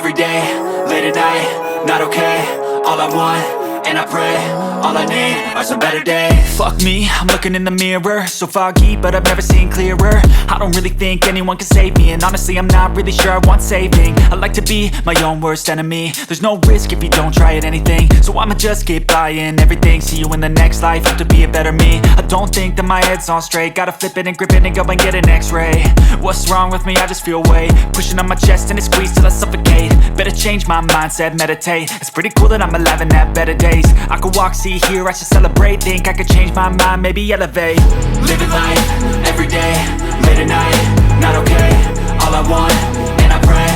every day, late at night, not okay. All I want, and I pray, all I need are some better days. Fuck me, I'm looking in the mirror, so foggy, but I've never seen clearer. I don't really think anyone can save me, and honestly I'm not really sure I want saving. I like to be my own worst enemy. There's no risk if you don't try at anything, so I'ma just keep buying everything. See you in the next life, have to be a better me. I don't think that my head's on straight, gotta flip it and grip it and go and get an x-ray. What's wrong with me? I just feel weight pushing on my chest and it squeezes till I suffocate. Better change my mindset, meditate. It's pretty cool that I'm alive and have better days. I could walk, see, hear, I should celebrate. Think I could change my mind, maybe elevate. Living life, every day, late at night, not okay. All I want, and I pray,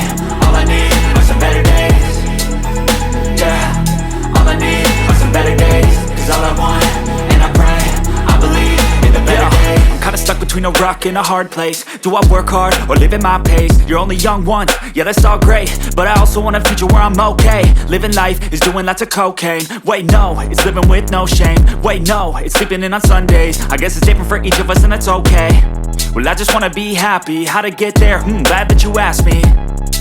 all I need are some better days. Yeah, all I need are some better days. Cause all I want, and I pray, I believe in the better days. I'm kinda stuck between a rock and a hard place. Do I work hard or live at my pace? You're only young once, yeah that's all great, but I also want a future where I'm okay. Living life is doing lots of cocaine. Wait no, it's living with no shame. Wait no, it's sleeping in on Sundays. I guess it's different for each of us and that's okay. Well I just wanna be happy, how to get there? Glad that you asked me.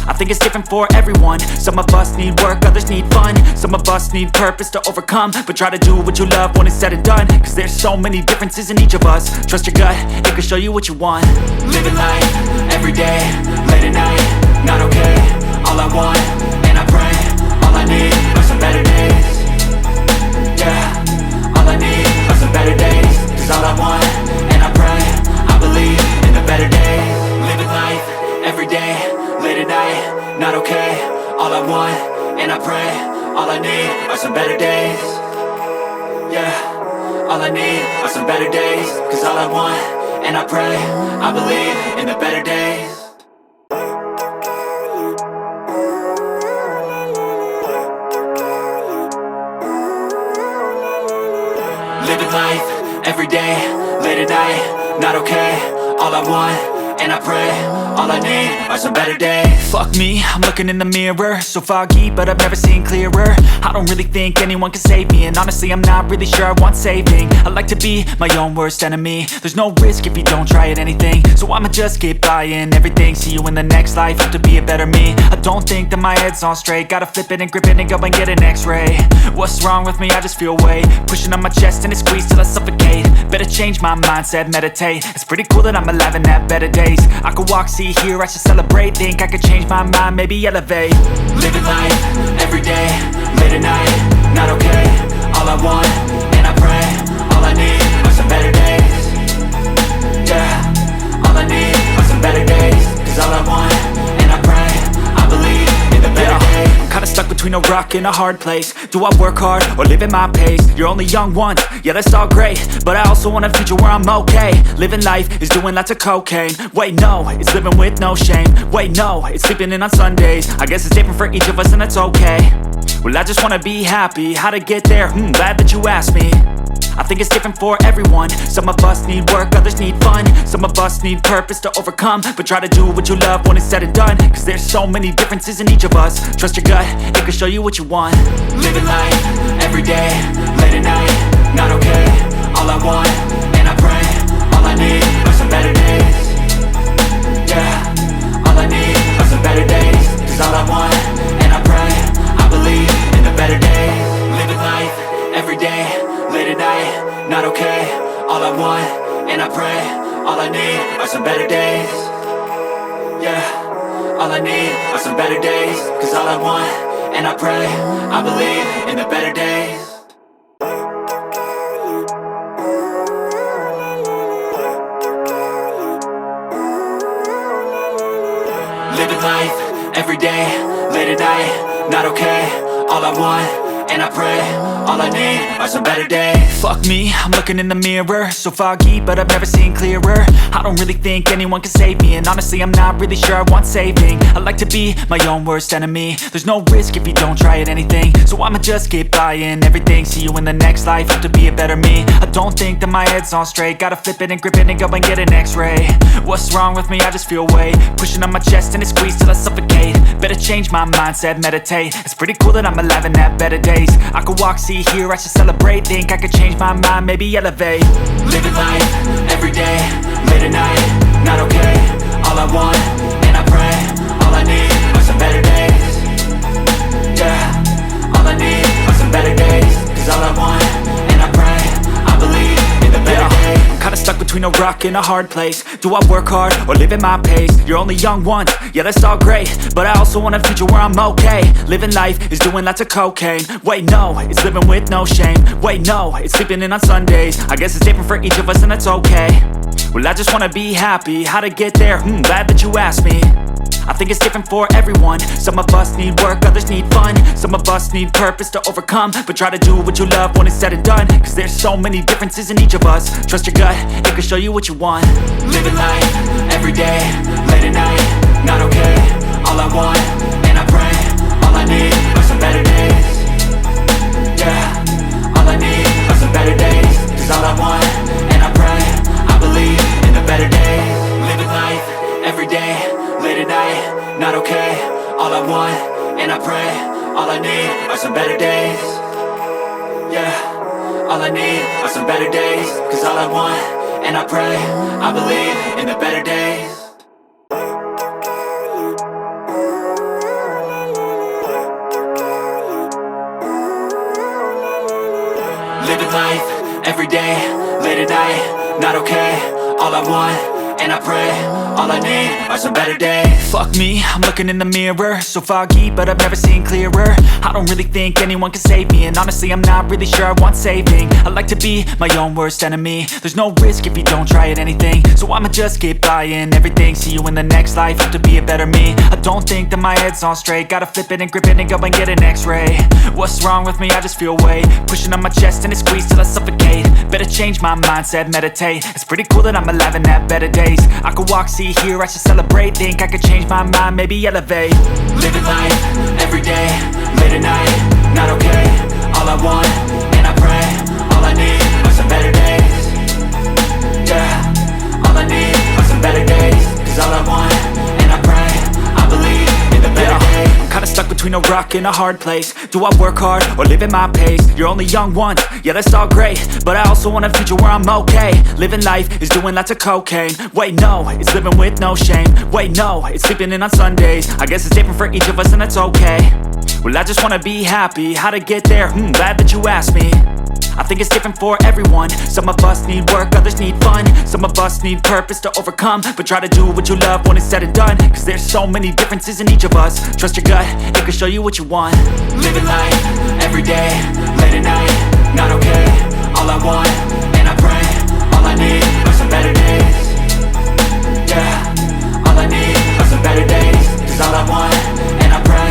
I think it's different for everyone. Some of us need work, others need fun. Some of us need purpose to overcome. But try to do what you love when it's said and done. Cause there's so many differences in each of us. Trust your gut, it can show you what you want. Living life, every day, late at night, not okay. All I want, and I pray, all I need are some better days. Yeah, all I need are some better days. Cause all I want, and I pray, I believe in the better days. Living life, every day, late at night, not okay. All I want, and I pray, all I need are some better days. Yeah, all I need are some better days. Cause all I want, and I pray, I believe in the better days. Living life, every day, late at night, not okay. All I want, and I pray, all I need are some better days. Fuck me, I'm looking in the mirror, so foggy, but I've never seen clearer. I don't really think anyone can save me, and honestly I'm not really sure I want saving. I like to be my own worst enemy. There's no risk if you don't try at anything, so I'ma just keep buying everything. See you in the next life, have to be a better me. I don't think that my head's on straight, gotta flip it and grip it and go and get an x-ray. What's wrong with me? I just feel weight pushing on my chest and it squeezes till I suffocate. Better change my mindset, meditate. It's pretty cool that I'm alive and have better days. I could walk, see, hear, I should celebrate. Think I could change my mind, maybe elevate. Living life, every day, late at night, not okay. All I want, and I pray, all I need are some better days. Yeah, all I need are some better days. Cause all I want, and I pray, I believe in the better days. I'm kinda stuck between a rock and a hard place. Do I work hard or live at my pace? You're only young once, yeah that's all great, but I also want a future where I'm okay. Living life is doing lots of cocaine. Wait no, it's living with no shame. Wait no, it's sleeping in on Sundays. I guess it's different for each of us and that's okay. Well I just wanna be happy, how to get there? Glad that you asked me. I think it's different for everyone. Some of us need work, others need fun. Some of us need purpose to overcome. But try to do what you love when it's said and done. Cause there's so many differences in each of us. Trust your gut, it can show you what you want. Living life, every day, late at night, not okay. All I want, and I pray, all I need are some better days. Yeah, all I need are some better days. Cause all I want, and I pray, I believe in the better days. Living life, every day, late at night, not okay. All I want, and I pray, all I need are some better days. Yeah, all I need are some better days. Cause all I want, and I pray, I believe in the better days. Living life, every day, late at night, not okay. All I want, and I pray, all I need are some better days. Fuck me, I'm looking in the mirror, so foggy, but I've never seen clearer. I don't really think anyone can save me, and honestly I'm not really sure I want saving. I like to be my own worst enemy. There's no risk if you don't try at anything, so I'ma just keep buying everything. See you in the next life, have to be a better me. I don't think that my head's on straight, gotta flip it and grip it and go and get an x-ray. What's wrong with me? I just feel weight pushing on my chest and it squeezes till I suffocate. Better change my mindset, meditate. It's pretty cool that I'm alive and have better days. I could walk, see, hear, I should celebrate. Think I could change my mind, maybe elevate. Living life, every day, late at night, not okay. All I want, and I pray, all I need are some better days. Cause all I want, and I pray, I believe in the better days. I'm kinda stuck between a rock and a hard place. Do I work hard or live at my pace? You're only young once, yeah that's all great, but I also want a future where I'm okay. Living life is doing lots of cocaine. Wait no, it's living with no shame. Wait no, it's sleeping in on Sundays. I guess it's different for each of us and that's okay. Well I just wanna be happy, how to get there? Glad that you asked me. I think it's different for everyone. Some of us need work, others need fun. Some of us need purpose to overcome. But try to do what you love when it's said and done. Cause there's so many differences in each of us. Trust your gut, it can show you what you want. Living life, everyday, late at night, not okay. All I want, and I pray, all I need are some better days. Yeah, all I need are some better days. Cause all I want, and I pray, I believe in the better days. Living life, everyday, late at night, not okay. All I want, and I pray, all I need are some better days. Yeah, all I need are some better days. Cause all I want, and I pray, I believe in the better days. Living life, everyday, late at night, not okay. All I want, and I pray, all I need are some better days. Fuck me, I'm looking in the mirror, so foggy, but I've never seen clearer. I don't really think anyone can save me, and honestly I'm not really sure I want saving. I like to be my own worst enemy. There's no risk if you don't try at anything, so I'ma just keep buying everything. See you in the next life, hope to be a better me. I don't think that my head's on straight, gotta flip it and grip it and go and get an x-ray. What's wrong with me? I just feel weight pushing on my chest and it squeezes till I suffocate. Better change my mindset, meditate. It's pretty cool that I'm alive and have better days. I could walk, see, hear, I should celebrate. Think I could change my mind, maybe elevate. Living life, everyday, late at night, not okay. All I want, and I pray, all I need are some better days. Yeah, all I need are some better days. Cause all I want, and I pray, I believe in the better days. I'm kinda stuck between a rock and a hard place. Do I work hard or live at my pace? You're only young once, yeah that's all great, but I also want a future where I'm okay. Living life is doing lots of cocaine. Wait no, it's living with no shame. Wait no, it's sleeping in on Sundays. I guess it's different for each of us and that's okay. Well I just wanna be happy, how to get there? Glad that you asked me. I think it's different for everyone. Some of us need work, others need fun. Some of us need purpose to overcome. But try to do what you love when it's said and done. Cause there's so many differences in each of us. Trust your gut, it can show you what you want. Living life, everyday, late at night, not okay. All I want, and I pray, all I need are some better days. Yeah, all I need are some better days. Cause all I want, and I pray,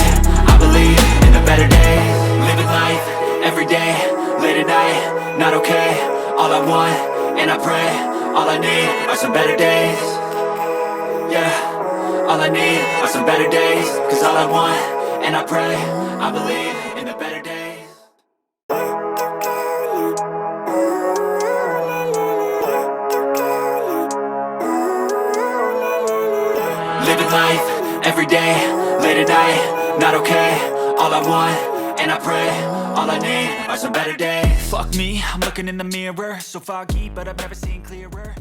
I believe in the better days. Living life, everyday, late at night, not okay. All I want, and I pray, all I need are some better days. Yeah, all I need are some better days. Cause all I want, and I pray, I believe in the better days. Living life, everyday, late at night, not okay. All I want, and I pray, all I need are some better days. Fuck me, I'm looking in the mirror, so foggy, but I've never seen clearer.